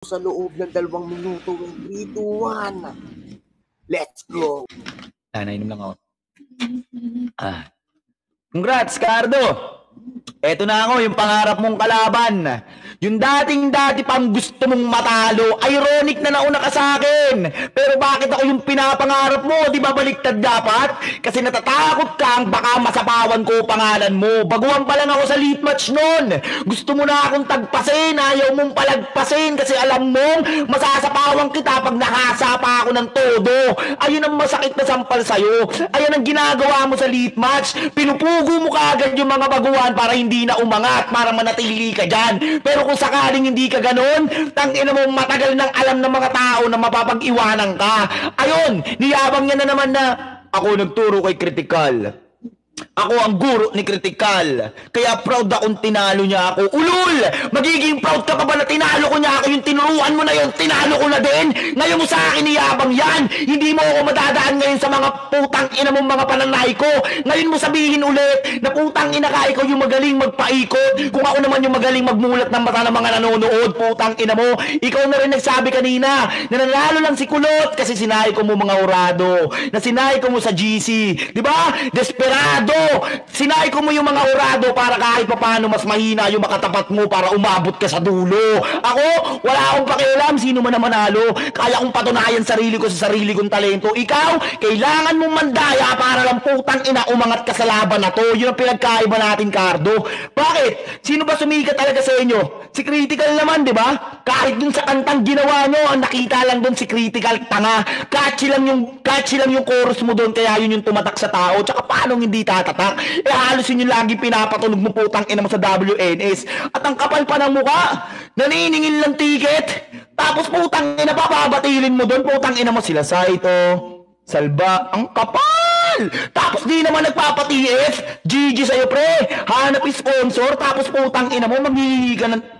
sa loob ng 2 minuto. 3, 2, 1. Let's go. Nainom lang ako. Congrats, Cardo! Eto na ako, yung pangarap mong kalaban. Yung dating-dati pang gusto mong matalo. Ironic na nauna ka sa akin. Pero bakit ako yung pinapangarap mo? Di ba baliktad dapat? Kasi natatakot kang baka masapawan ko pangalan mo. Baguhan pa lang ako sa lead match nun. Gusto mo na akong tagpasin. Ayaw mong palagpasin. Kasi alam mong masasapawan kita pag nakasapa ako ng todo. Ayun ang masakit na sampal sa'yo. Ayun ang ginagawa mo sa lead match. Pinupugo mo kaagad yung mga baguhan para hindi na umangat, para manatili ka dyan. Pero kung sakaling hindi ka ganun, tangina mo matagal nang alam ng mga tao na mapapag-iwanan ka. Ayun, niyabang niya na naman na ako nagturo kay Critical. Ako ang guro ni Critical. Kaya proud akong tinalo niya ako. Ulul! Magiging proud ka pa ba na tinalo ko niya ako? Yung tinuruan mo na yun, tinalo ko na din. Ngayon mo sa akin niyabang yan. Hindi mo ako madadaan ngayon sa mga putang ina mong mga pananay ko. Ngayon mo sabihin ulit na putang ina ka, ikaw yung magaling magpaikot. Kung ako naman yung magaling magmulat ng mata ng mga nanonood, putang ina mo. Ikaw na rin nagsabi kanina na nanalo lang si Kulot kasi sinay ko mo mga urado. Na sinay ko mo sa GC. Diba? Desperado. Sinay ko mo yung mga urado para kahit paano mas mahina yung makatapat mo para umabot ka sa dulo. Ako, wala akong pakialam sino man na manalo. Kaya kong patunayan sarili ko sa sarili kong talento. Ikaw, kailangan mong mandaya para lang putang ina umangat ka sa laban na to. Yun ang pinagkaiba natin, Cardo. Bakit? Sino ba sumikat talaga sa inyo? Si Critical naman, di ba? Kahit dun sa kantang ginawa nyo, ang nakita lang dun si Critical, tanga. Catchy lang yung chorus mo dun, kaya yun yung tumatak sa tao. Tsaka paano hindi tatatak? Eh halos yun yung lagi pinapatunog mo putang ina mo sa WNS. At ang kapal pa ng mukha, naniningil ng ticket. Tapos putang ina papabatilin mo dun, putang ina mo sila Saito, Salba, ang kapal! Tapos di naman nagpapa-TF, GG sa'yo pre, hanap sponsor, tapos putang ina mo, maghihihi ka ng